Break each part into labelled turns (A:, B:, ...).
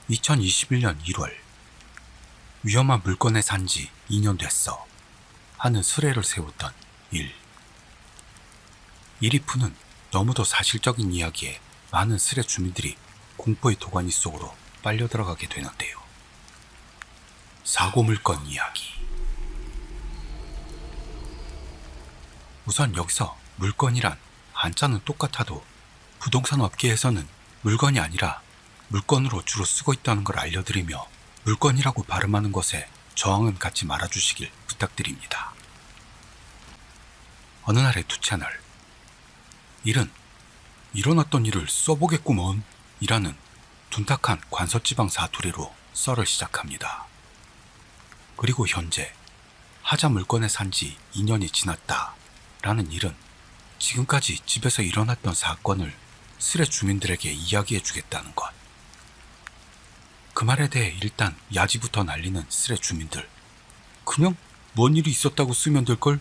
A: 2021년 1월 위험한 물건에 산 지 2년 됐어 하는 수레를 세웠던 일. 이 리프는 너무도 사실적인 이야기에 많은 수레 주민들이 공포의 도가니 속으로 빨려 들어가게 되는데요. 사고 물건 이야기. 우선 여기서 물건이란 한자는 똑같아도 부동산 업계에서는 물건이 아니라 물건으로 주로 쓰고 있다는 걸 알려드리며 물건이라고 발음하는 것에 저항은 갖지 말아주시길 부탁드립니다. 어느 날의 두 채널. 일은 일어났던 일을 써보겠구먼 이라는 둔탁한 관서지방 사투리로 썰을 시작합니다. 그리고 현재 하자 물건에 산 지 2년이 지났다 라는 일은 지금까지 집에서 일어났던 사건을 수레 주민들에게 이야기해 주겠다는 것. 그 말에 대해 일단 야지부터 날리는 수레 주민들. 그냥 뭔 일이 있었다고 쓰면 될걸?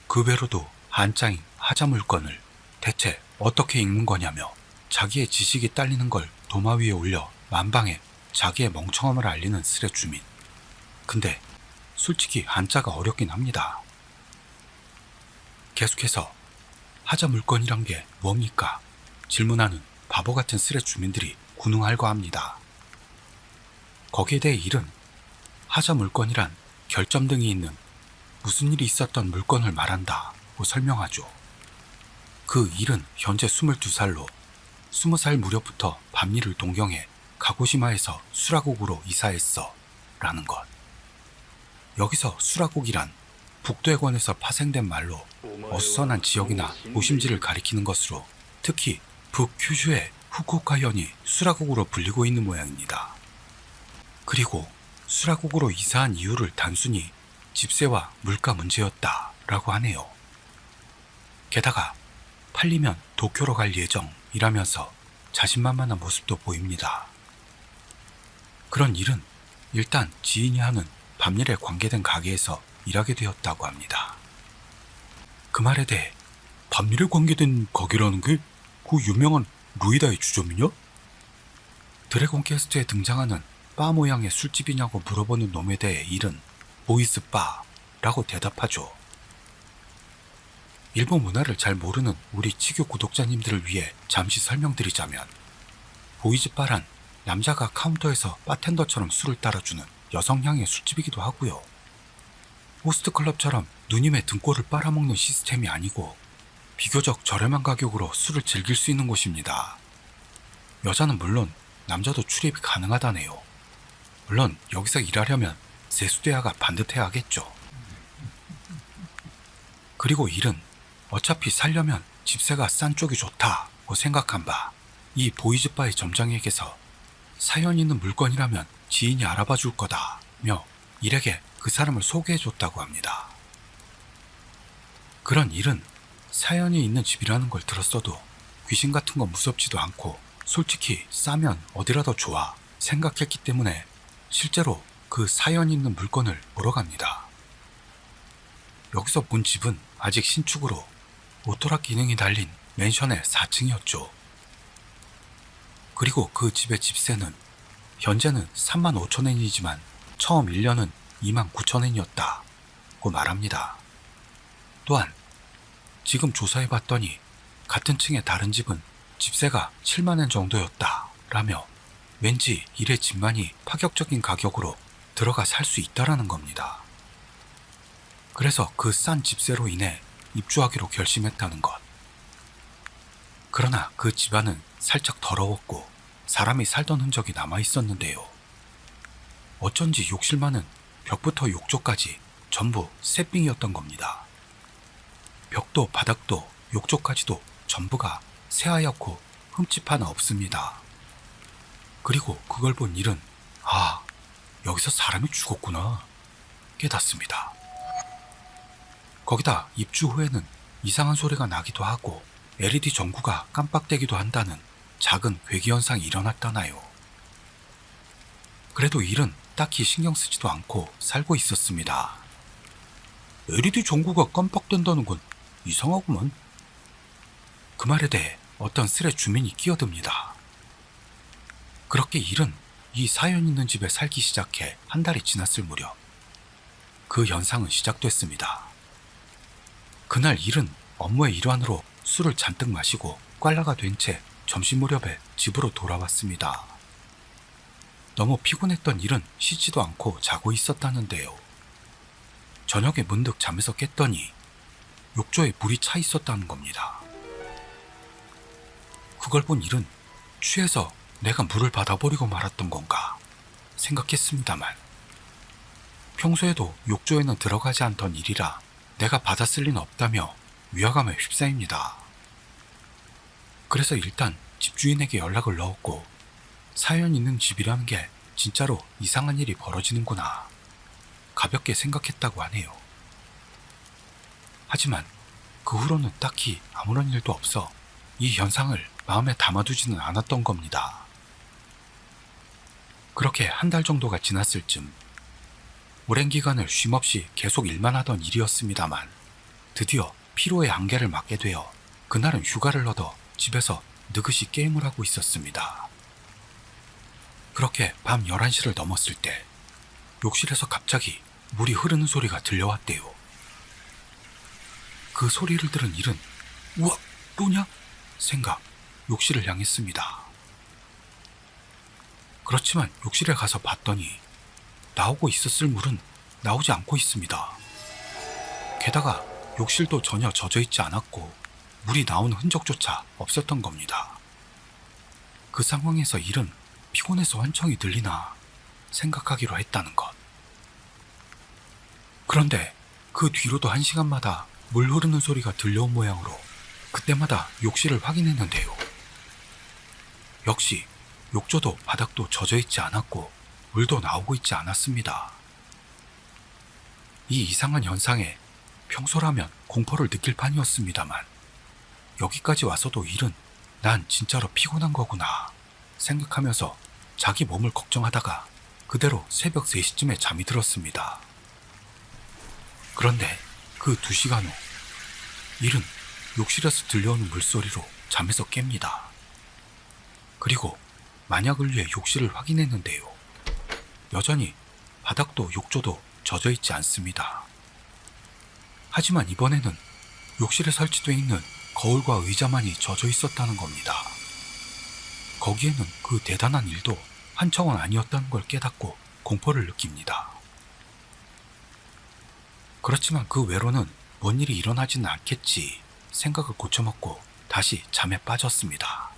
A: 그 외로도 한자인 하자 물건을 대체 어떻게 읽는 거냐며 자기의 지식이 딸리는 걸 도마 위에 올려 만방에 자기의 멍청함을 알리는 수레 주민. 근데 솔직히 한자가 어렵긴 합니다. 계속해서 하자 물건이란 게 뭡니까? 질문하는 바보 같은 수레 주민들이 군웅할거 합니다. 거기에 대해 일은 하자 물건이란 결점등이 있는 무슨 일이 있었던 물건을 말한다고 설명하죠. 그 일은 현재 22살로 20살 무렵부터 밤일을 동경해 가고시마에서 수라국으로 이사했어 라는 것. 여기서 수라국이란 북도해권에서 파생된 말로 어수선한 지역이나 도심지를 가리키는 것으로 특히 북큐슈의 후쿠오카현이 수라국으로 불리고 있는 모양입니다. 그리고 수라국으로 이사한 이유를 단순히 집세와 물가 문제였다라고 하네요. 게다가 팔리면 도쿄로 갈 예정이라면서 자신만만한 모습도 보입니다. 그런 일은 일단 지인이 하는 밤일에 관계된 가게에서 일하게 되었다고 합니다. 그 말에 대해 밤일에 관계된 가게라는 게 그 유명한 루이다의 주점이냐? 드래곤 퀘스트에 등장하는 바 모양의 술집이냐고 물어보는 놈에 대해 일은 보이스 바라고 대답하죠. 일본 문화를 잘 모르는 우리 치교 구독자님들을 위해 잠시 설명드리자면 보이즈 바란 남자가 카운터에서 바텐더처럼 술을 따라주는 여성향의 술집이기도 하고요. 호스트클럽처럼 누님의 등골을 빨아먹는 시스템이 아니고 비교적 저렴한 가격으로 술을 즐길 수 있는 곳입니다. 여자는 물론 남자도 출입이 가능하다네요. 물론 여기서 일하려면 세수대야가 반듯해야 하겠죠. 그리고 일은 어차피 살려면 집세가 싼 쪽이 좋다고 생각한 바 이 보이즈바의 점장에게서 사연 있는 물건이라면 지인이 알아봐 줄 거다며 일에게 그 사람을 소개해줬다고 합니다. 그런 일은 사연이 있는 집이라는 걸 들었어도 귀신 같은 거 무섭지도 않고 솔직히 싸면 어디라도 좋아 생각했기 때문에 실제로 그 사연 있는 물건을 보러 갑니다. 여기서 본 집은 아직 신축으로 오토락 기능이 달린 맨션의 4층이었죠. 그리고 그 집의 집세는 현재는 35,000엔이지만 처음 1년은 29,000엔이었다고 말합니다. 또한 지금 조사해봤더니 같은 층의 다른 집은 집세가 70,000엔 정도였다라며 왠지 일의 집만이 파격적인 가격으로 들어가 살 수 있다라는 겁니다. 그래서 그 싼 집세로 인해 입주하기로 결심했다는 것. 그러나 그 집안은 살짝 더러웠고 사람이 살던 흔적이 남아있었는데요. 어쩐지 욕실만은 벽부터 욕조까지 전부 새삥이었던 겁니다. 벽도 바닥도 욕조까지도 전부가 새하얗고 흠집 하나 없습니다. 그리고 그걸 본 일은 여기서 사람이 죽었구나 깨닫습니다. 거기다 입주 후에는 이상한 소리가 나기도 하고 LED 전구가 깜빡대기도 한다는 작은 괴기현상이 일어났다나요. 그래도 일은 딱히 신경 쓰지도 않고 살고 있었습니다. LED 전구가 깜빡된다는 건 이상하구먼. 그 말에 대해 어떤 쓰레 주민이 끼어듭니다. 그렇게 일은 이 사연 있는 집에 살기 시작해 한 달이 지났을 무렵 그 현상은 시작됐습니다. 그날 일은 업무의 일환으로 술을 잔뜩 마시고 꽐라가 된 채 점심 무렵에 집으로 돌아왔습니다. 너무 피곤했던 일은 쉬지도 않고 자고 있었다는데요. 저녁에 문득 잠에서 깼더니 욕조에 물이 차 있었다는 겁니다. 그걸 본 일은 취해서 내가 물을 받아버리고 말았던 건가 생각했습니다만 평소에도 욕조에는 들어가지 않던 일이라 내가 받았을 리는 없다며 위화감에 휩싸입니다. 그래서 일단 집주인에게 연락을 넣었고 사연 있는 집이라는 게 진짜로 이상한 일이 벌어지는구나 가볍게 생각했다고 하네요. 하지만 그 후로는 딱히 아무런 일도 없어 이 현상을 마음에 담아두지는 않았던 겁니다. 그렇게 한 달 정도가 지났을 즈음 오랜 기간을 쉼없이 계속 일만 하던 일이었습니다만 드디어 피로의 한계를 맞게 되어 그날은 휴가를 얻어 집에서 느긋이 게임을 하고 있었습니다. 그렇게 밤 11시를 넘었을 때 욕실에서 갑자기 물이 흐르는 소리가 들려왔대요. 그 소리를 들은 일은 우와 또냐? 생각 욕실을 향했습니다. 그렇지만 욕실에 가서 봤더니 나오고 있었을 물은 나오지 않고 있습니다. 게다가 욕실도 전혀 젖어있지 않았고 물이 나온 흔적조차 없었던 겁니다. 그 상황에서 일은 피곤해서 환청이 들리나 생각하기로 했다는 것. 그런데 그 뒤로도 1시간마다 물 흐르는 소리가 들려온 모양으로 그때마다 욕실을 확인했는데요. 역시 욕조도 바닥도 젖어있지 않았고 물도 나오고 있지 않았습니다. 이 이상한 현상에 평소라면 공포를 느낄 판이었습니다만 여기까지 와서도 일은 난 진짜로 피곤한 거구나 생각하면서 자기 몸을 걱정하다가 그대로 새벽 3시쯤에 잠이 들었습니다. 그런데 그 2시간 후 일은 욕실에서 들려오는 물소리로 잠에서 깹니다. 그리고 만약을 위해 욕실을 확인했는데요. 여전히 바닥도 욕조도 젖어있지 않습니다. 하지만 이번에는 욕실에 설치되어 있는 거울과 의자만이 젖어 있었다는 겁니다. 거기에는 그 대단한 일도 한청은 아니었다는 걸 깨닫고 공포를 느낍니다. 그렇지만 그 외로는 뭔 일이 일어나지는 않겠지 생각을 고쳐먹고 다시 잠에 빠졌습니다.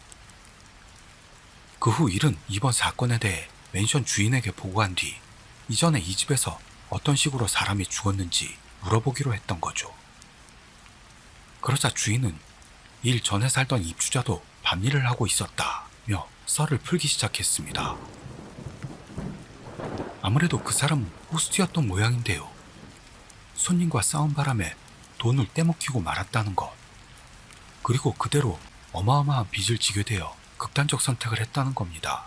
A: 그 후 일은 이번 사건에 대해 멘션 주인에게 보고한 뒤 이전에 이 집에서 어떤 식으로 사람이 죽었는지 물어보기로 했던 거죠. 그러자 주인은 일 전에 살던 입주자도 밤일을 하고 있었다며 썰을 풀기 시작했습니다. 아무래도 그 사람은 호스트였던 모양인데요. 손님과 싸운 바람에 돈을 떼먹히고 말았다는 것, 그리고 그대로 어마어마한 빚을 지게 되어 극단적 선택을 했다는 겁니다.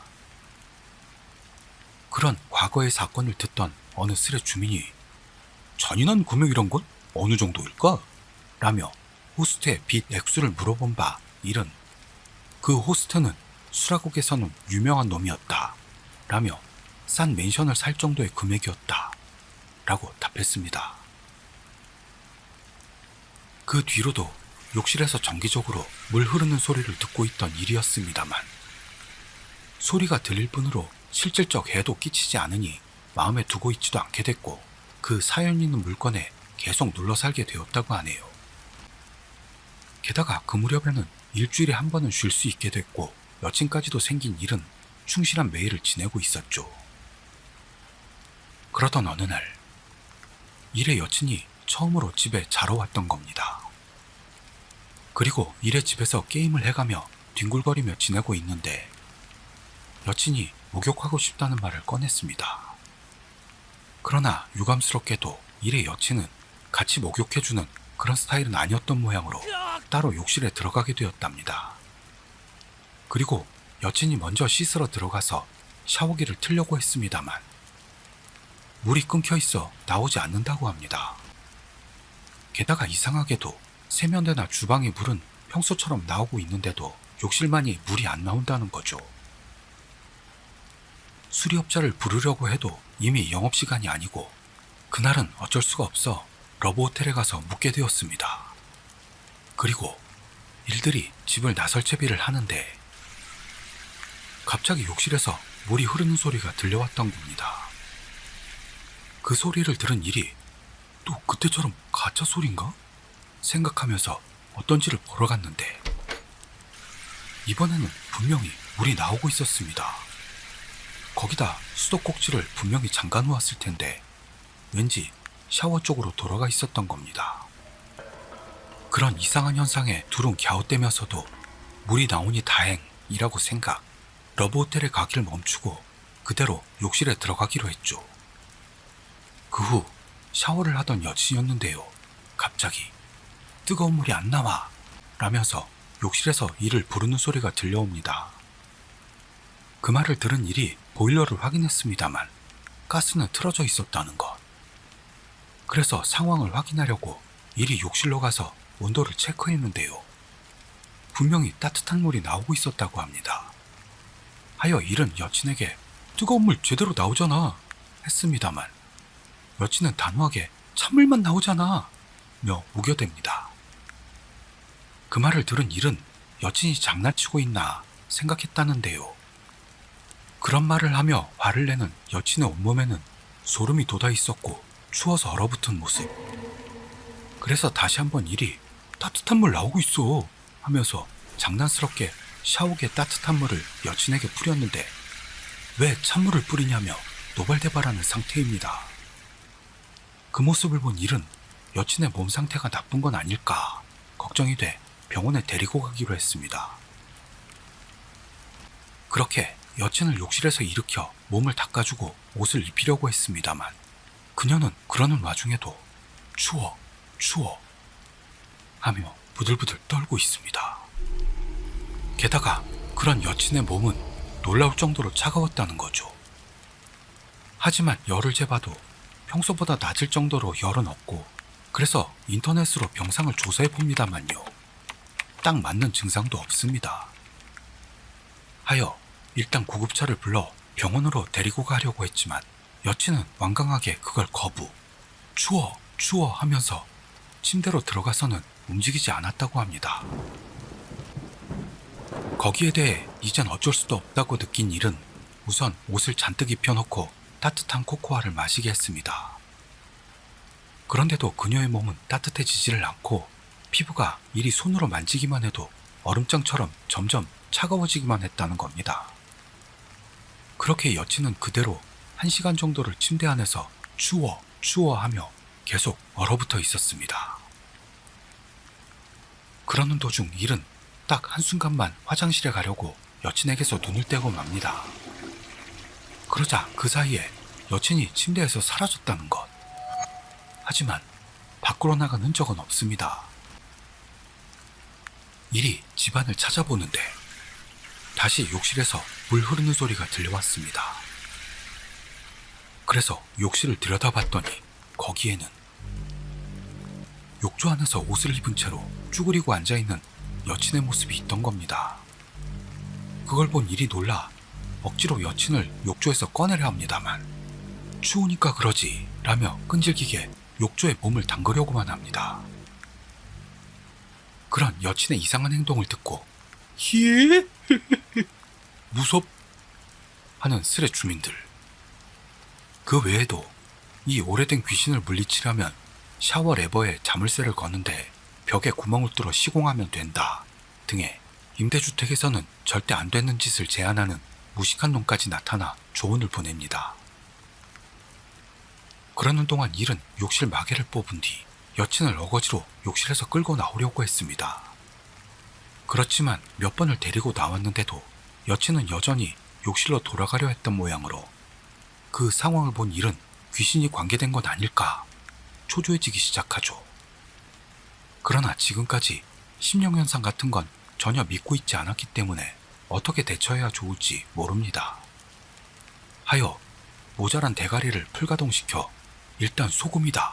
A: 그런 과거의 사건을 듣던 어느 스레 주민이 잔인한 금액 이런 건 어느 정도일까? 라며 호스트의 빚 액수를 물어본 바 일은 그 호스트는 수라국에서는 유명한 놈이었다 라며 싼 맨션을 살 정도의 금액이었다 라고 답했습니다. 그 뒤로도 욕실에서 정기적으로 물 흐르는 소리를 듣고 있던 일이었습니다만 소리가 들릴 뿐으로 실질적 해도 끼치지 않으니 마음에 두고 있지도 않게 됐고 그 사연 있는 물건에 계속 눌러 살게 되었다고 하네요. 게다가 그 무렵에는 일주일에 한 번은 쉴 수 있게 됐고 여친까지도 생긴 일은 충실한 매일을 지내고 있었죠. 그러던 어느 날 일의 여친이 처음으로 집에 자러 왔던 겁니다. 그리고 일의 집에서 게임을 해가며 뒹굴거리며 지내고 있는데 여친이 목욕하고 싶다는 말을 꺼냈습니다. 그러나 유감스럽게도 일의 여친은 같이 목욕해주는 그런 스타일은 아니었던 모양으로 따로 욕실에 들어가게 되었답니다. 그리고 여친이 먼저 씻으러 들어가서 샤워기를 틀려고 했습니다만 물이 끊겨 있어 나오지 않는다고 합니다. 게다가 이상하게도 세면대나 주방의 물은 평소처럼 나오고 있는데도 욕실만이 물이 안 나온다는 거죠. 수리업자를 부르려고 해도 이미 영업시간이 아니고 그날은 어쩔 수가 없어 러브호텔에 가서 묵게 되었습니다. 그리고 일들이 집을 나설 채비를 하는데 갑자기 욕실에서 물이 흐르는 소리가 들려왔던 겁니다. 그 소리를 들은 일이 또 그때처럼 가짜 소리인가? 생각하면서 어떤지를 보러 갔는데 이번에는 분명히 물이 나오고 있었습니다. 거기다 수도꼭지를 분명히 잠가 놓았을 텐데 왠지 샤워 쪽으로 돌아가 있었던 겁니다. 그런 이상한 현상에 둘은 갸웃대면서도 물이 나오니 다행이라고 생각, 러브호텔에 가기를 멈추고 그대로 욕실에 들어가기로 했죠. 그 후 샤워를 하던 여친이었는데요. 갑자기 뜨거운 물이 안 나와 라면서 욕실에서 이를 부르는 소리가 들려옵니다. 그 말을 들은 일이 보일러를 확인했습니다만 가스는 틀어져 있었다는 것. 그래서 상황을 확인하려고 일이 욕실로 가서 온도를 체크했는데요. 분명히 따뜻한 물이 나오고 있었다고 합니다. 하여 일은 여친에게 뜨거운 물 제대로 나오잖아 했습니다만 여친은 단호하게 찬물만 나오잖아 며 우겨댑니다. 그 말을 들은 일은 여친이 장난치고 있나 생각했다는데요. 그런 말을 하며 화를 내는 여친의 온몸에는 소름이 돋아 있었고 추워서 얼어붙은 모습. 그래서 다시 한번 일이 따뜻한 물 나오고 있어 하면서 장난스럽게 샤워기에 따뜻한 물을 여친에게 뿌렸는데 왜 찬물을 뿌리냐며 노발대발하는 상태입니다. 그 모습을 본 일은 여친의 몸 상태가 나쁜 건 아닐까 걱정이 돼 병원에 데리고 가기로 했습니다. 그렇게 여친을 욕실에서 일으켜 몸을 닦아주고 옷을 입히려고 했습니다만 그녀는 그러는 와중에도 추워 하며 부들부들 떨고 있습니다. 게다가 그런 여친의 몸은 놀라울 정도로 차가웠다는 거죠. 하지만 열을 재봐도 평소보다 낮을 정도로 열은 없고 그래서 인터넷으로 병상을 조사해 봅니다만요. 딱 맞는 증상도 없습니다. 하여 일단 구급차를 불러 병원으로 데리고 가려고 했지만 여친은 완강하게 그걸 거부. 추워 하면서 침대로 들어가서는 움직이지 않았다고 합니다. 거기에 대해 이젠 어쩔 수도 없다고 느낀 일은 우선 옷을 잔뜩 입혀놓고 따뜻한 코코아를 마시게 했습니다. 그런데도 그녀의 몸은 따뜻해지지를 않고 피부가 이리 손으로 만지기만 해도 얼음장처럼 점점 차가워지기만 했다는 겁니다. 그렇게 여친은 그대로 1시간 정도를 침대 안에서 추워 하며 계속 얼어붙어 있었습니다. 그러는 도중 일은 딱 한순간만 화장실에 가려고 여친에게서 눈을 떼고 맙니다. 그러자 그 사이에 여친이 침대에서 사라졌다는 것. 하지만 밖으로 나간 흔적은 없습니다. 일이 집안을 찾아보는데 다시 욕실에서 물 흐르는 소리가 들려왔습니다. 그래서 욕실을 들여다봤더니 거기에는 욕조 안에서 옷을 입은 채로 쭈그리고 앉아있는 여친의 모습이 있던 겁니다. 그걸 본 일이 놀라 억지로 여친을 욕조에서 꺼내려 합니다만 추우니까 그러지 라며 끈질기게 욕조에 몸을 담그려고만 합니다. 그런 여친의 이상한 행동을 듣고 예? 무섭? 하는 스레 주민들. 그 외에도 이 오래된 귀신을 물리치려면 샤워 레버에 자물쇠를 거는데 벽에 구멍을 뚫어 시공하면 된다 등의 임대주택에서는 절대 안 되는 짓을 제안하는 무식한 놈까지 나타나 조언을 보냅니다. 그러는 동안 일은 욕실 마개를 뽑은 뒤 여친을 어거지로 욕실에서 끌고 나오려고 했습니다. 그렇지만 몇 번을 데리고 나왔는데도 여친은 여전히 욕실로 돌아가려 했던 모양으로 그 상황을 본 일은 귀신이 관계된 건 아닐까 초조해지기 시작하죠. 그러나 지금까지 심령현상 같은 건 전혀 믿고 있지 않았기 때문에 어떻게 대처해야 좋을지 모릅니다. 하여 모자란 대가리를 풀가동시켜 일단 소금이다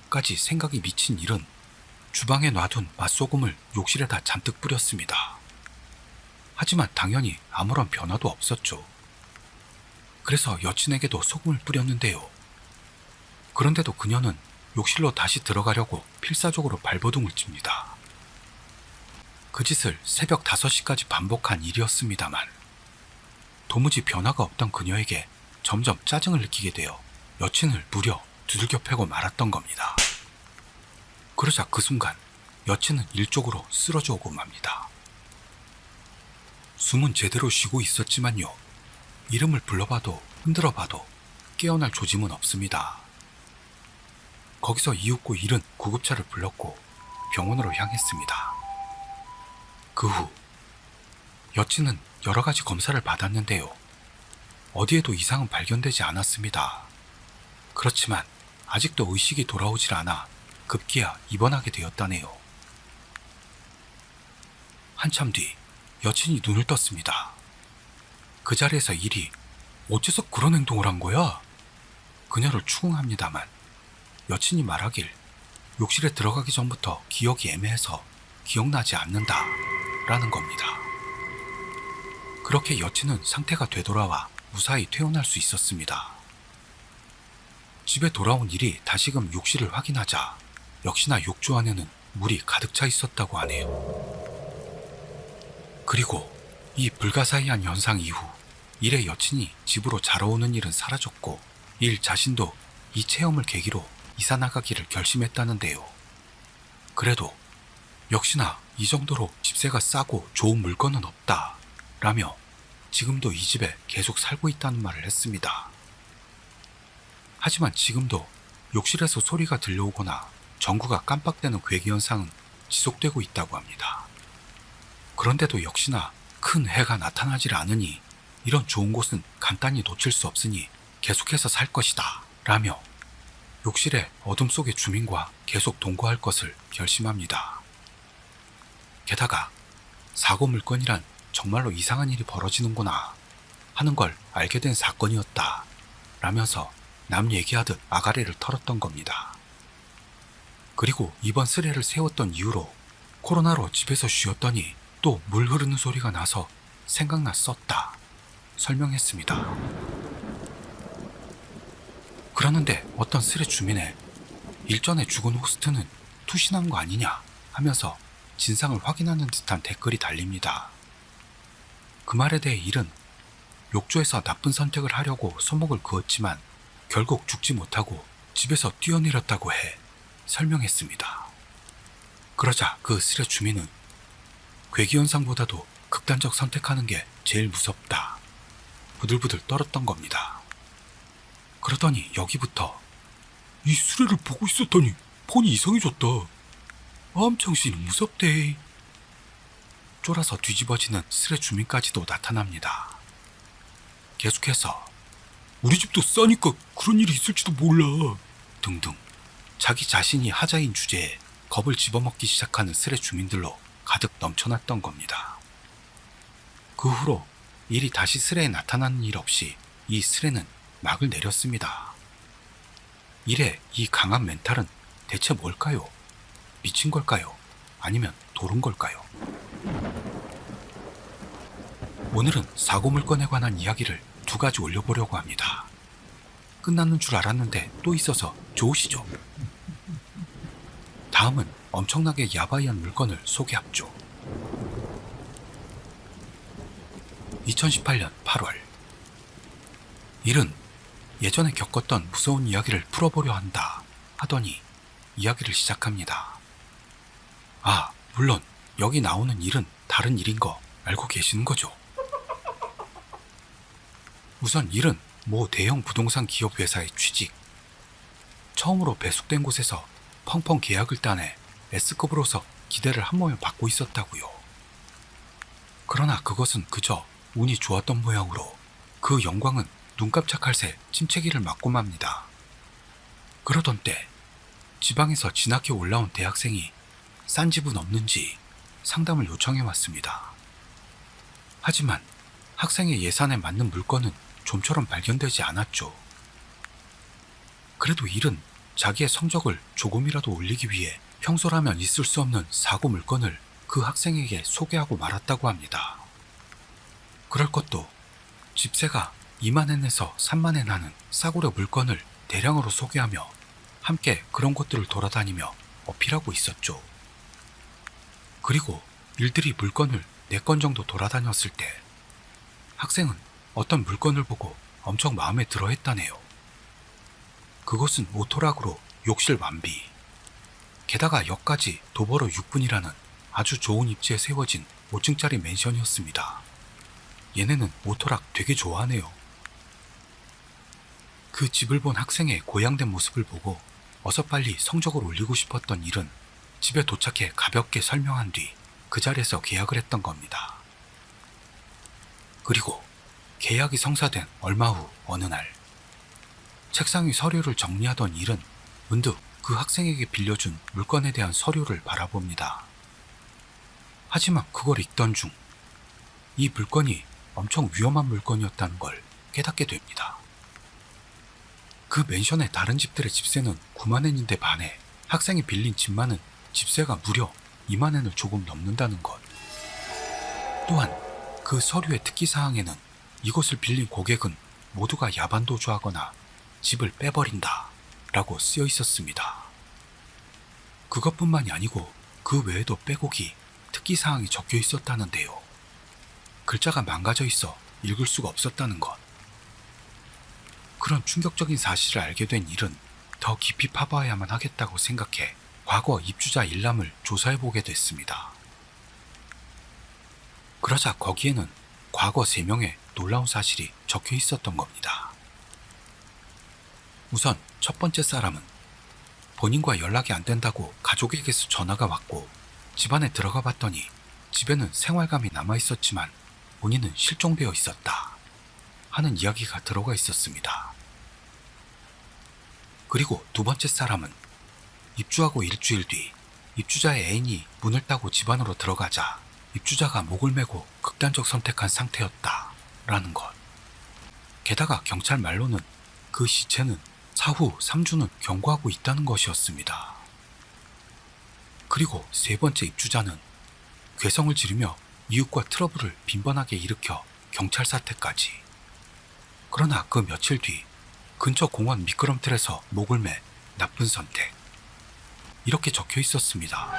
A: 까지 생각이 미친 일은 주방에 놔둔 맛소금을 욕실에다 잔뜩 뿌렸습니다. 하지만 당연히 아무런 변화도 없었죠. 그래서 여친에게도 소금을 뿌렸는데요. 그런데도 그녀는 욕실로 다시 들어가려고 필사적으로 발버둥을 칩니다. 그 짓을 새벽 5시까지 반복한 일이었습니다만 도무지 변화가 없던 그녀에게 점점 짜증을 느끼게 되어 여친을 무려 두들겨 패고 말았던 겁니다. 그러자 그 순간 여친은 일쪽으로 쓰러져 오고 맙니다. 숨은 제대로 쉬고 있었지만요. 이름을 불러봐도 흔들어봐도 깨어날 조짐은 없습니다. 거기서 이윽고 일은 구급차를 불렀고 병원으로 향했습니다. 그 후 여친은 여러 가지 검사를 받았는데요. 어디에도 이상은 발견되지 않았습니다. 그렇지만 아직도 의식이 돌아오질 않아 급기야 입원하게 되었다네요. 한참 뒤 여친이 눈을 떴습니다. 그 자리에서 일이 어째서 그런 행동을 한 거야? 그녀를 추궁합니다만 여친이 말하길 욕실에 들어가기 전부터 기억이 애매해서 기억나지 않는다 라는 겁니다. 그렇게 여친은 상태가 되돌아와 무사히 퇴원할 수 있었습니다. 집에 돌아온 일이 다시금 욕실을 확인하자 역시나 욕조 안에는 물이 가득 차 있었다고 하네요. 그리고 이 불가사의한 현상 이후 일의 여친이 집으로 자러 오는 일은 사라졌고 일 자신도 이 체험을 계기로 이사 나가기를 결심했다는데요. 그래도 역시나 이 정도로 집세가 싸고 좋은 물건은 없다 라며 지금도 이 집에 계속 살고 있다는 말을 했습니다. 하지만 지금도 욕실에서 소리가 들려오거나 전구가 깜빡대는 괴기현상은 지속되고 있다고 합니다. 그런데도 역시나 큰 해가 나타나질 않으니 이런 좋은 곳은 간단히 놓칠 수 없으니 계속해서 살 것이다 라며 욕실의 어둠 속의 주민과 계속 동거할 것을 결심합니다. 게다가 사고 물건이란 정말로 이상한 일이 벌어지는구나 하는 걸 알게 된 사건이었다 라면서 남 얘기하듯 아가리를 털었던 겁니다. 그리고 이번 스레를 세웠던 이후로 코로나로 집에서 쉬었더니 또 물 흐르는 소리가 나서 생각났었다 설명했습니다. 그러는데 어떤 스레 주민의 일전에 죽은 호스트는 투신한 거 아니냐 하면서 진상을 확인하는 듯한 댓글이 달립니다. 그 말에 대해 일은 욕조에서 나쁜 선택을 하려고 손목을 그었지만 결국 죽지 못하고 집에서 뛰어내렸다고 해 설명했습니다. 그러자 그 스레 주민은 괴기현상보다도 극단적 선택하는 게 제일 무섭다 부들부들 떨었던 겁니다. 그러더니 여기부터 이 수레를 보고 있었더니 폰이 이상해졌다. 암창신이 무섭대. 쫄아서 뒤집어지는 스레 주민까지도 나타납니다. 계속해서 우리 집도 싸니까 그런 일이 있을지도 몰라 등등 자기 자신이 하자인 주제에 겁을 집어먹기 시작하는 스레 주민들로 가득 넘쳐났던 겁니다. 그 후로 일이 다시 스레에 나타나는 일 없이 이 스레는 막을 내렸습니다. 일의 이 강한 멘탈은 대체 뭘까요? 미친 걸까요? 아니면 도른 걸까요? 오늘은 사고 물건에 관한 이야기를 2가지 올려보려고 합니다. 끝나는 줄 알았는데 또 있어서 좋으시죠? 다음은 엄청나게 야바이한 물건을 소개합죠. 2018년 8월 일은 예전에 겪었던 무서운 이야기를 풀어보려 한다 하더니 이야기를 시작합니다. 아, 물론 여기 나오는 일은 다른 일인 거 알고 계시는 거죠? 우선 일은 모 대형 부동산 기업 회사에 취직. 처음으로 배숙된 곳에서 펑펑 계약을 따내 S급으로서 기대를 한몸에 받고 있었다고요. 그러나 그것은 그저 운이 좋았던 모양으로 그 영광은 눈 깜짝할 새 침체기를 맞고 맙니다. 그러던 때 지방에서 진학해 올라온 대학생이 싼 집은 없는지 상담을 요청해 왔습니다. 하지만 학생의 예산에 맞는 물건은 좀처럼 발견되지 않았죠. 그래도 일은 자기의 성적을 조금이라도 올리기 위해 평소라면 있을 수 없는 사고 물건을 그 학생에게 소개하고 말았다고 합니다. 그럴 것도 집세가 2만엔에서 3만엔 하는 싸구려 물건을 대량으로 소개하며 함께 그런 곳들을 돌아다니며 어필하고 있었죠. 그리고 일들이 물건을 4건 정도 돌아다녔을 때 학생은 어떤 물건을 보고 엄청 마음에 들어 했다네요. 그곳은 오토락으로 욕실 완비. 게다가 역까지 도보로 6분이라는 아주 좋은 입지에 세워진 5층짜리 맨션이었습니다. 얘네는 오토락 되게 좋아하네요. 그 집을 본 학생의 고양된 모습을 보고 어서 빨리 성적을 올리고 싶었던 일은 집에 도착해 가볍게 설명한 뒤 그 자리에서 계약을 했던 겁니다. 그리고 계약이 성사된 얼마 후 어느 날 책상 위 서류를 정리하던 일은 문득 그 학생에게 빌려준 물건에 대한 서류를 바라봅니다. 하지만 그걸 읽던 중 이 물건이 엄청 위험한 물건이었다는 걸 깨닫게 됩니다. 그 맨션의 다른 집들의 집세는 9만엔인데 반해 학생이 빌린 집만은 집세가 무려 2만엔을 조금 넘는다는 것. 또한 그 서류의 특기사항에는 이곳을 빌린 고객은 모두가 야반도주하거나 집을 빼버린다 라고 쓰여 있었습니다. 그것뿐만이 아니고 그 외에도 빼곡히 특기사항이 적혀 있었다는데요. 글자가 망가져 있어 읽을 수가 없었다는 것. 그런 충격적인 사실을 알게 된 일은 더 깊이 파봐야만 하겠다고 생각해 과거 입주자 일람을 조사해보게 됐습니다. 그러자 거기에는 과거 3명의 놀라운 사실이 적혀 있었던 겁니다. 우선 첫 번째 사람은 본인과 연락이 안 된다고 가족에게서 전화가 왔고 집안에 들어가 봤더니 집에는 생활감이 남아있었지만 본인은 실종되어 있었다 하는 이야기가 들어가 있었습니다. 그리고 두 번째 사람은 입주하고 일주일 뒤 입주자의 애인이 문을 따고 집 안으로 들어가자 입주자가 목을 메고 극단적 선택한 상태였다 라는 것. 게다가 경찰 말로는 그 시체는 사후 3주는 경고하고 있다는 것이었습니다. 그리고 세 번째 입주자는 괴성을 지르며 이웃과 트러블을 빈번하게 일으켜 경찰 사태까지. 그러나 그 며칠 뒤 근처 공원 미끄럼틀에서 목을 매 나쁜 선택. 이렇게 적혀 있었습니다.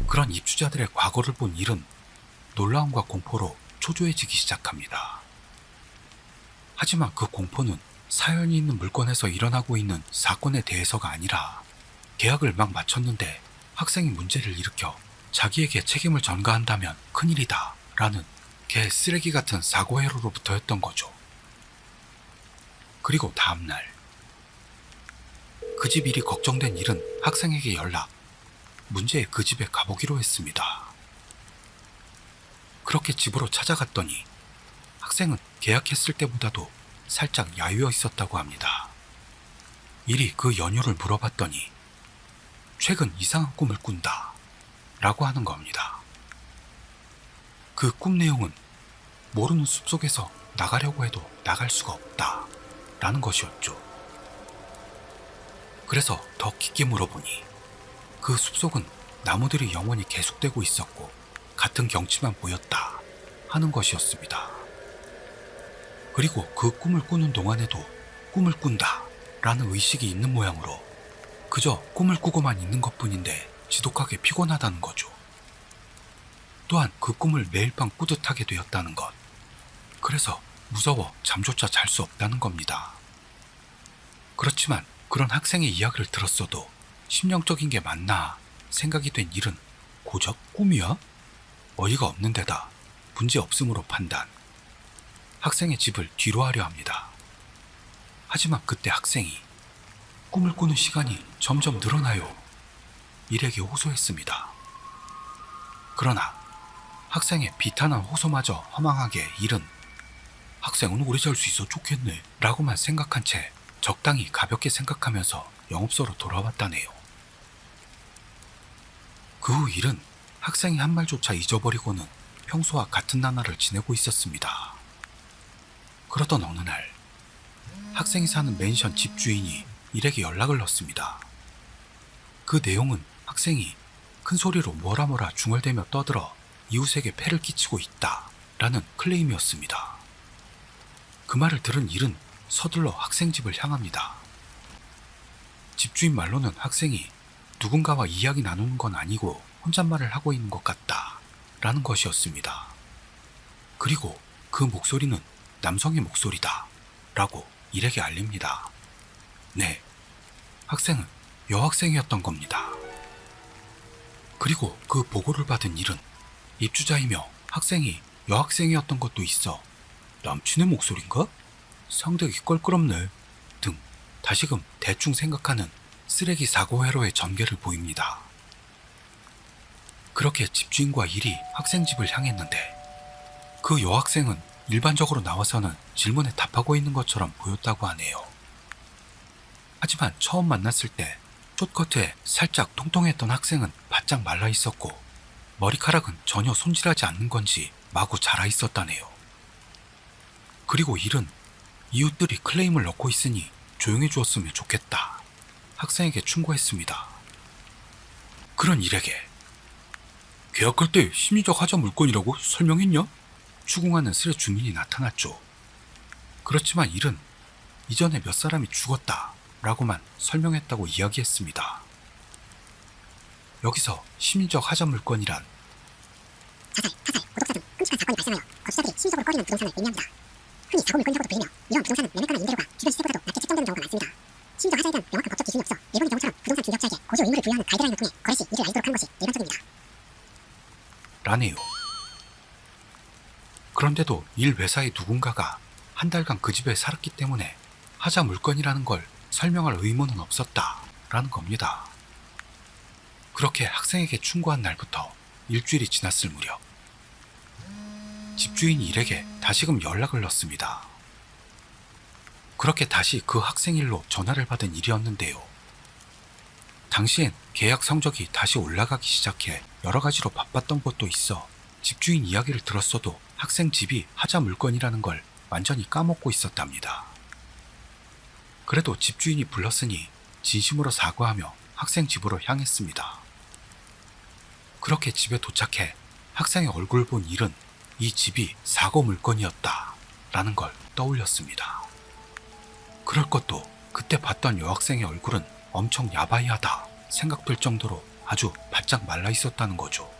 A: 그런 입주자들의 과거를 본 일은 놀라움과 공포로 초조해지기 시작합니다. 하지만 그 공포는 사연이 있는 물건에서 일어나고 있는 사건에 대해서가 아니라 계약을 막 마쳤는데 학생이 문제를 일으켜 자기에게 책임을 전가한다면 큰일이다 라는 개 쓰레기 같은 사고회로로부터였던 거죠. 그리고 다음날 그 집 일이 걱정된 일은 학생에게 연락, 문제의 그 집에 가보기로 했습니다. 그렇게 집으로 찾아갔더니 학생은 계약했을 때보다도 살짝 야유어 있었다고 합니다. 일이 그 연유를 물어봤더니 최근 이상한 꿈을 꾼다 라고 하는 겁니다. 그 꿈 내용은 모르는 숲속에서 나가려고 해도 나갈 수가 없다 라는 것이었죠. 그래서 더 깊게 물어보니 그 숲속은 나무들이 영원히 계속되고 있었고 같은 경치만 보였다 하는 것이었습니다. 그리고 그 꿈을 꾸는 동안에도 꿈을 꾼다 라는 의식이 있는 모양으로 그저 꿈을 꾸고만 있는 것뿐인데 지독하게 피곤하다는 거죠. 또한 그 꿈을 매일 밤 꾸듯하게 되었다는 것. 그래서 무서워 잠조차 잘 수 없다는 겁니다. 그렇지만 그런 학생의 이야기를 들었어도 심령적인 게 맞나 생각이 된 일은 고작 꿈이야? 어이가 없는 데다 문제 없음으로 판단. 학생의 집을 뒤로 하려 합니다. 하지만 그때 학생이 꿈을 꾸는 시간이 점점 늘어나요. 일에게 호소했습니다. 그러나 학생의 비탄한 호소마저 허망하게 일은 학생은 오래 잘 수 있어 좋겠네 라고만 생각한 채 적당히 가볍게 생각하면서 영업소로 돌아왔다네요. 그 후 일은 학생이 한 말조차 잊어버리고는 평소와 같은 나날을 지내고 있었습니다. 그러던 어느 날 학생이 사는 맨션 집주인이 일에게 연락을 넣습니다. 그 내용은 학생이 큰 소리로 뭐라 중얼대며 떠들어 이웃에게 폐를 끼치고 있다 라는 클레임이었습니다. 그 말을 들은 일은 서둘러 학생 집을 향합니다. 집주인 말로는 학생이 누군가와 이야기 나누는 건 아니고 혼잣말을 하고 있는 것 같다 라는 것이었습니다. 그리고 그 목소리는 남성의 목소리다 라고 일에게 알립니다. 네, 학생은 여학생이었던 겁니다. 그리고 그 보고를 받은 일은 입주자이며 학생이 여학생이었던 것도 있어 남친의 목소리인가? 상대기 껄끄럽네 등 다시금 대충 생각하는 쓰레기 사고 회로의 전개를 보입니다. 그렇게 집주인과 일이 학생 집을 향했는데 그 여학생은 일반적으로 나와서는 질문에 답하고 있는 것처럼 보였다고 하네요. 하지만 처음 만났을 때 숏커트에 살짝 통통했던 학생은 바짝 말라 있었고 머리카락은 전혀 손질하지 않는 건지 마구 자라 있었다네요. 그리고 일은 이웃들이 클레임을 넣고 있으니 조용해 주었으면 좋겠다 학생에게 충고했습니다. 그런 일에게 계약할 때 심리적 하자 물건이라고 설명했냐? 추궁하는 스레 주민이 나타났죠. 그렇지만 일은 이전에 몇 사람이 죽었다 라고만 설명했다고 이야기했습니다. 여기서 심리적 하자 물건이란
B: 자살, 오독사 등 끔찍한 사건이 발생하여 거주자들이 심리적으로 꺼리는 부동산을 의미합니다. 흔히 작업 물건이라고도 불리며 이런 부동산은 매매가나 임대료가 주변 시세보다도 낮게 책정되는 경우가 많습니다. 심리적 하자에 대한 명확한 법적 기준이 없어 일본의 경우처럼 부동산 중개업자에게 고지 의무를 부여하는 가이드라인을 통해 거래 시 이를 알리도록 하는 것이 일반적입니다.
A: 라네요. 그런데도 일 회사의 누군가가 한 달간 그 집에 살았기 때문에 하자 물건이라는 걸 설명할 의무는 없었다 라는 겁니다. 그렇게 학생에게 충고한 날부터 일주일이 지났을 무렵 집주인이 일에게 다시금 연락을 넣습니다. 그렇게 다시 그 학생 일로 전화를 받은 일이었는데요. 당시엔 계약 성적이 다시 올라가기 시작해 여러 가지로 바빴던 것도 있어 집주인 이야기를 들었어도 학생 집이 하자 물건이라는 걸 완전히 까먹고 있었답니다. 그래도 집주인이 불렀으니 진심으로 사과하며 학생 집으로 향했습니다. 그렇게 집에 도착해 학생의 얼굴을 본 일은 이 집이 사고 물건이었다 라는 걸 떠올렸습니다. 그럴 것도 그때 봤던 여학생의 얼굴은 엄청 야바이하다 생각될 정도로 아주 바짝 말라 있었다는 거죠.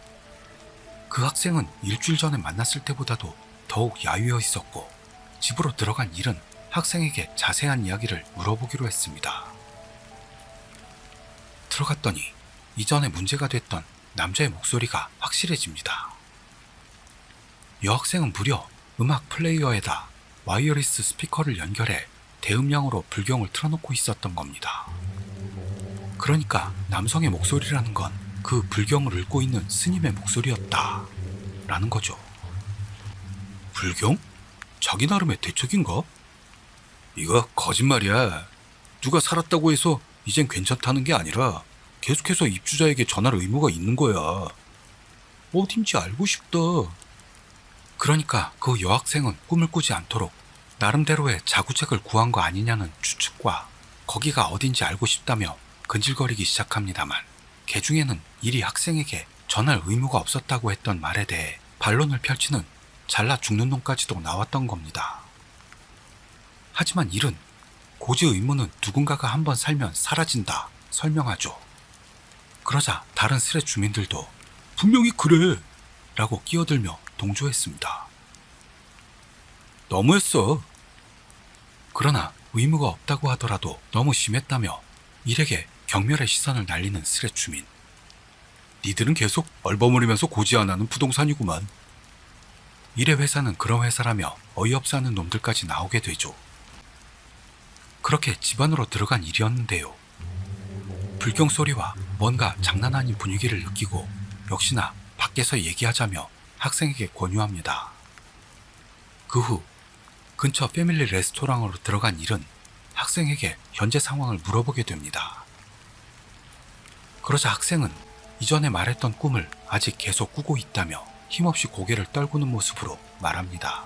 A: 그 학생은 일주일 전에 만났을 때보다도 더욱 야위어 있었고 집으로 들어간 일은 학생에게 자세한 이야기를 물어보기로 했습니다. 들어갔더니 이전에 문제가 됐던 남자의 목소리가 확실해집니다. 여학생은 무려 음악 플레이어에다 와이어리스 스피커를 연결해 대음량으로 불경을 틀어놓고 있었던 겁니다. 그러니까 남성의 목소리라는 건 그 불경을 읊고 있는 스님의 목소리였다 라는 거죠. 불경? 자기 나름의 대책인가? 이거 거짓말이야. 누가 살았다고 해서 이젠 괜찮다는 게 아니라 계속해서 입주자에게 전할 의무가 있는 거야. 어딘지 알고 싶다. 그러니까 그 여학생은 꿈을 꾸지 않도록 나름대로의 자구책을 구한 거 아니냐는 추측과 거기가 어딘지 알고 싶다며 근질거리기 시작합니다만 개 중에는 일이 학생에게 전할 의무가 없었다고 했던 말에 대해 반론을 펼치는 잘라 죽는 놈까지도 나왔던 겁니다. 하지만 일은 고지 의무는 누군가가 한번 살면 사라진다 설명하죠. 그러자 다른 스레 주민들도 분명히 그래 라고 끼어들며 동조했습니다. 너무했어. 그러나 의무가 없다고 하더라도 너무 심했다며 일에게 경멸의 시선을 날리는 스레 주민. 니들은 계속 얼버무리면서 고지 안 하는 부동산이구만. 일의 회사는 그런 회사라며 어이없어 하는 놈들까지 나오게 되죠. 그렇게 집 안으로 들어간 일이었는데요. 불경 소리와 뭔가 장난 아닌 분위기를 느끼고 역시나 밖에서 얘기하자며 학생에게 권유합니다. 그 후 근처 패밀리 레스토랑으로 들어간 일은 학생에게 현재 상황을 물어보게 됩니다. 그러자 학생은 이전에 말했던 꿈을 아직 계속 꾸고 있다며 힘없이 고개를 떨구는 모습으로 말합니다.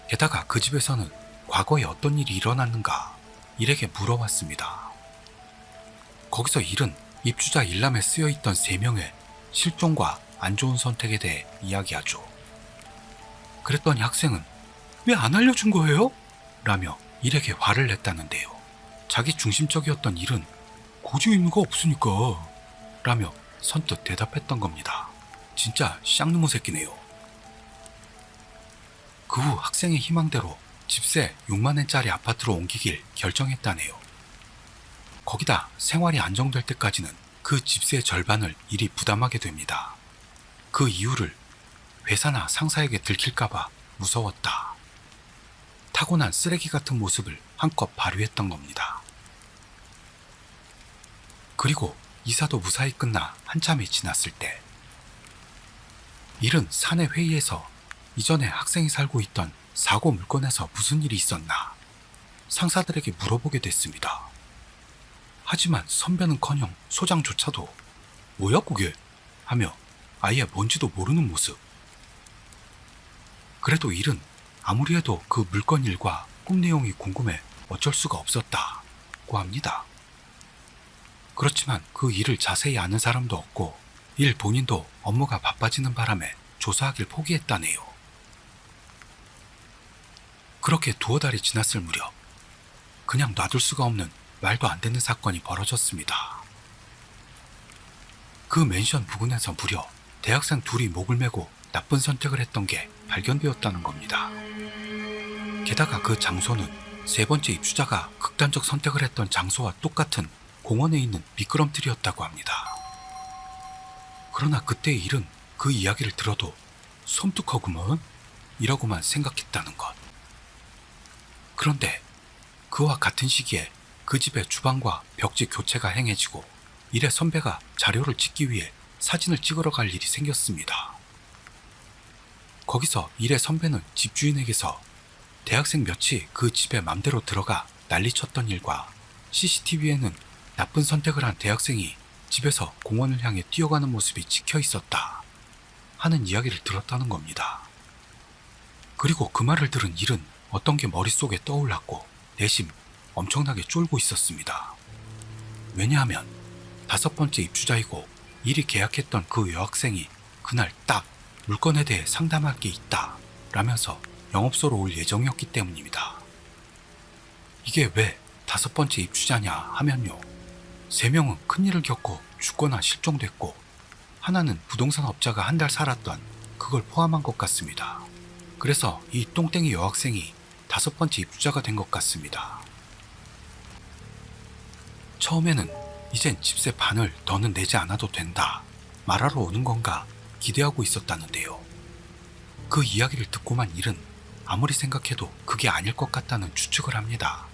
A: 게다가 그 집에서는 과거에 어떤 일이 일어났는가 일에게 물어봤습니다. 거기서 일은 입주자 일람에 쓰여있던 3명의 실종과 안 좋은 선택에 대해 이야기하죠. 그랬더니 학생은 왜 안 알려준 거예요? 라며 일에게 화를 냈다는데요. 자기 중심적이었던 일은 고지 의무가 없으니까 라며 선뜻 대답했던 겁니다. 진짜 쌍놈의 새끼네요. 그 후 학생의 희망대로 집세 6만엔짜리 아파트로 옮기길 결정했다네요. 거기다 생활이 안정될 때까지는 그 집세의 절반을 일이 부담하게 됩니다. 그 이유를 회사나 상사에게 들킬까봐 무서웠다. 타고난 쓰레기 같은 모습을 한껏 발휘했던 겁니다. 그리고 이사도 무사히 끝나 한참이 지났을 때 일은 사내 회의에서 이전에 학생이 살고 있던 사고 물건에서 무슨 일이 있었나 상사들에게 물어보게 됐습니다. 하지만 선배는커녕 소장조차도 뭐야 그게? 하며 아예 뭔지도 모르는 모습. 그래도 일은 아무리 해도 그 물건 일과 꿈 내용이 궁금해 어쩔 수가 없었다고 합니다. 그렇지만 그 일을 자세히 아는 사람도 없고 일 본인도 업무가 바빠지는 바람에 조사하길 포기했다네요. 그렇게 두어 달이 지났을 무렵 그냥 놔둘 수가 없는 말도 안 되는 사건이 벌어졌습니다. 그 맨션 부근에서 무려 대학생 둘이 목을 메고 나쁜 선택을 했던 게 발견되었다는 겁니다. 게다가 그 장소는 세 번째 입주자가 극단적 선택을 했던 장소와 똑같은 공원에 있는 미끄럼틀이었다고 합니다. 그러나 그때의 일은 그 이야기를 들어도 섬뜩하구먼 이라고만 생각했다는 것. 그런데 그와 같은 시기에 그 집의 주방과 벽지 교체가 행해지고 일의 선배가 자료를 찍기 위해 사진을 찍으러 갈 일이 생겼습니다. 거기서 일의 선배는 집주인에게서 대학생 몇이 그 집에 맘대로 들어가 난리쳤던 일과 CCTV에는 나쁜 선택을 한 대학생이 집에서 공원을 향해 뛰어가는 모습이 찍혀 있었다 하는 이야기를 들었다는 겁니다. 그리고 그 말을 들은 일은 어떤 게 머릿속에 떠올랐고 내심 엄청나게 쫄고 있었습니다. 왜냐하면 5번째 입주자이고 일이 계약했던 그 여학생이 그날 딱 물건에 대해 상담할 게 있다 라면서 영업소로 올 예정이었기 때문입니다. 이게 왜 5번째 입주자냐 하면요. 3명은 큰일을 겪고 죽거나 실종됐고 하나는 부동산 업자가 한 달 살았던 그걸 포함한 것 같습니다. 그래서 이 똥땡이 여학생이 5번째 입주자가 된 것 같습니다. 처음에는 이젠 집세 반을 더는 내지 않아도 된다 말하러 오는 건가 기대하고 있었다는데요. 그 이야기를 듣고만 일은 아무리 생각해도 그게 아닐 것 같다는 추측을 합니다.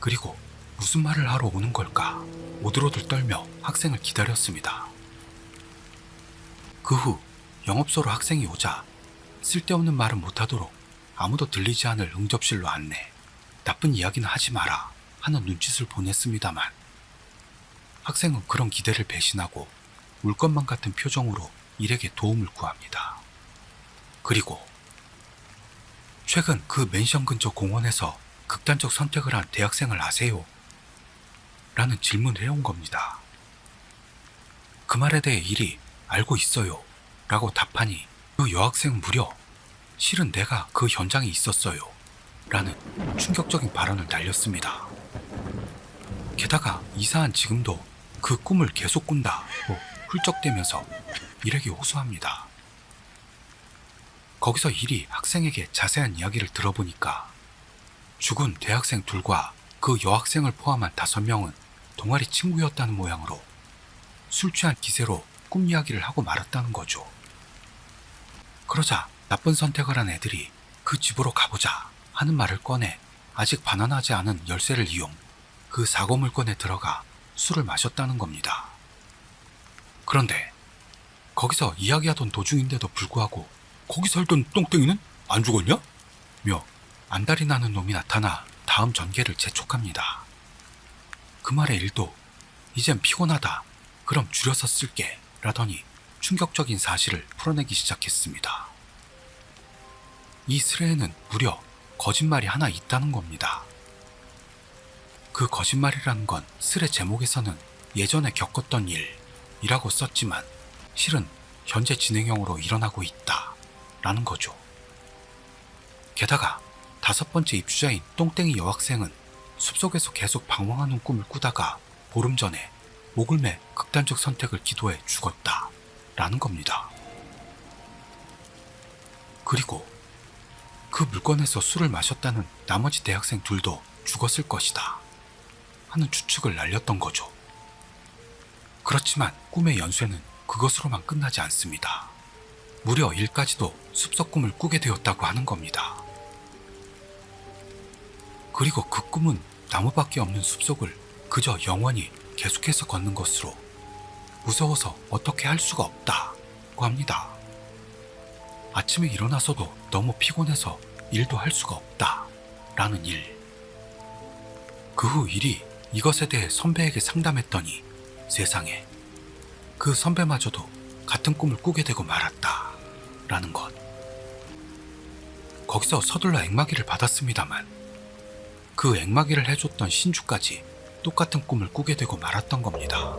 A: 그리고 무슨 말을 하러 오는 걸까 오들오들 떨며 학생을 기다렸습니다. 그 후 영업소로 학생이 오자 쓸데없는 말은 못하도록 아무도 들리지 않을 응접실로 안내, 나쁜 이야기는 하지 마라 하는 눈짓을 보냈습니다만 학생은 그런 기대를 배신하고 울 것만 같은 표정으로 일에게 도움을 구합니다. 그리고 최근 그 맨션 근처 공원에서 극단적 선택을 한 대학생을 아세요? 라는 질문을 해온 겁니다. 그 말에 대해 일이 알고 있어요 라고 답하니 그 여학생은 무려 실은 내가 그 현장에 있었어요 라는 충격적인 발언을 날렸습니다. 게다가 이사한 지금도 그 꿈을 계속 꾼다고 훌쩍대면서 일에게 호소합니다. 거기서 일이 학생에게 자세한 이야기를 들어보니까 죽은 대학생 둘과 그 여학생을 포함한 5명은 동아리 친구였다는 모양으로 술 취한 기세로 꿈 이야기를 하고 말았다는 거죠. 그러자 나쁜 선택을 한 애들이 그 집으로 가보자 하는 말을 꺼내 아직 반환하지 않은 열쇠를 이용 그 사고 물건에 들어가 술을 마셨다는 겁니다. 그런데 거기서 이야기하던 도중인데도 불구하고 거기 살던 똥땡이는 안 죽었냐? 며 안달이 나는 놈이 나타나 다음 전개를 재촉합니다. 그 말에 일도 이젠 피곤하다 그럼 줄여서 쓸게 라더니 충격적인 사실을 풀어내기 시작했습니다. 이 스레에는 무려 거짓말이 하나 있다는 겁니다. 그 거짓말이라는 건 스레 제목에서는 예전에 겪었던 일이라고 썼지만 실은 현재 진행형으로 일어나고 있다 라는 거죠. 게다가 5번째 입주자인 똥땡이 여학생은 숲속에서 계속 방황하는 꿈을 꾸다가 보름 전에 목을 매 극단적 선택을 기도해 죽었다 라는 겁니다. 그리고 그 물건에서 술을 마셨다는 나머지 대학생 둘도 죽었을 것이다 하는 추측을 날렸던 거죠. 그렇지만 꿈의 연쇄는 그것으로만 끝나지 않습니다. 무려 일까지도 숲속 꿈을 꾸게 되었다고 하는 겁니다. 그리고 그 꿈은 나무밖에 없는 숲속을 그저 영원히 계속해서 걷는 것으로 무서워서 어떻게 할 수가 없다고 합니다. 아침에 일어나서도 너무 피곤해서 일도 할 수가 없다 라는 일. 그 후 일이 이것에 대해 선배에게 상담했더니 세상에 그 선배마저도 같은 꿈을 꾸게 되고 말았다 라는 것. 거기서 서둘러 액마기를 받았습니다만 그 액마기를 해줬던 신주까지 똑같은 꿈을 꾸게 되고 말았던 겁니다.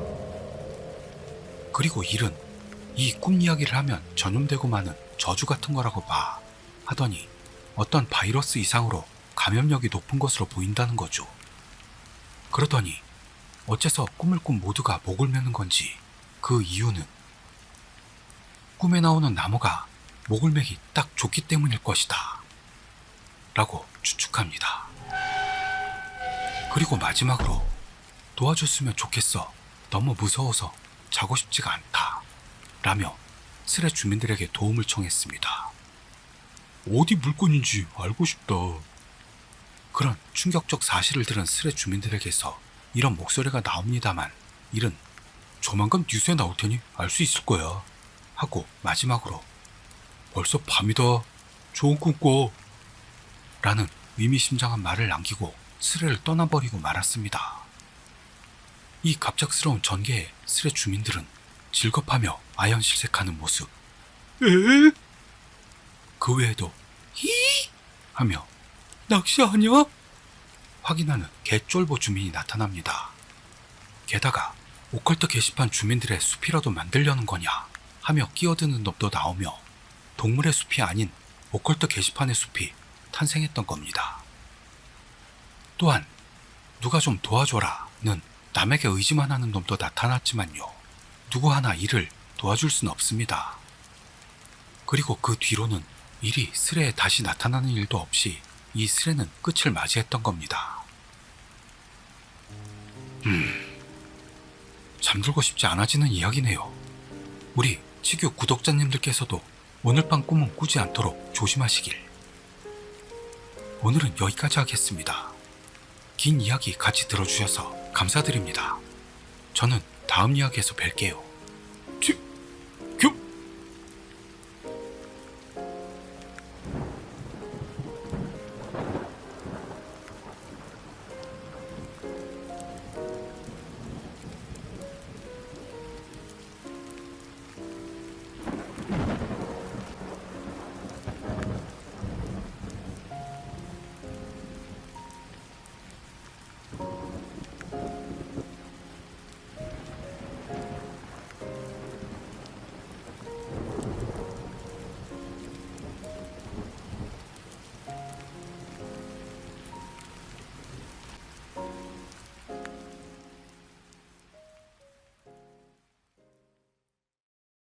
A: 그리고 일은 이 꿈 이야기를 하면 전염되고 마는 저주 같은 거라고 봐 하더니 어떤 바이러스 이상으로 감염력이 높은 것으로 보인다는 거죠. 그러더니 어째서 꿈을 꾼 모두가 목을 매는 건지 그 이유는 꿈에 나오는 나무가 목을 매기 딱 좋기 때문일 것이다 라고 추측합니다. 그리고 마지막으로 도와줬으면 좋겠어. 너무 무서워서 자고 싶지가 않다 라며 스레 주민들에게 도움을 청했습니다. 어디 물건인지 알고 싶다. 그런 충격적 사실을 들은 스레 주민들에게서 이런 목소리가 나옵니다만 일은 조만간 뉴스에 나올 테니 알 수 있을 거야 하고 마지막으로 벌써 밤이다. 좋은 꿈 꿔 라는 의미심장한 말을 남기고 스레를 떠나버리고 말았습니다. 이 갑작스러운 전개에 스레 주민들은 질겁하며 아연실색하는 모습. 에? 그 외에도 히? 하며 낚시 아니야? 확인하는 개쫄보 주민이 나타납니다. 게다가 오컬트 게시판 주민들의 숲이라도 만들려는 거냐 하며 끼어드는 놈도 나오며 동물의 숲이 아닌 오컬트 게시판의 숲이 탄생했던 겁니다. 또한 누가 좀 도와줘라는 남에게 의지만 하는 놈도 나타났지만요. 누구 하나 이를 도와줄 순 없습니다. 그리고 그 뒤로는 일이 스레에 다시 나타나는 일도 없이 이 스레는 끝을 맞이했던 겁니다. 잠들고 싶지 않아지는 이야기네요. 우리 치규 구독자님들께서도 오늘 밤 꿈은 꾸지 않도록 조심하시길. 오늘은 여기까지 하겠습니다. 긴 이야기 같이 들어주셔서 감사드립니다. 저는 다음 이야기에서 뵐게요.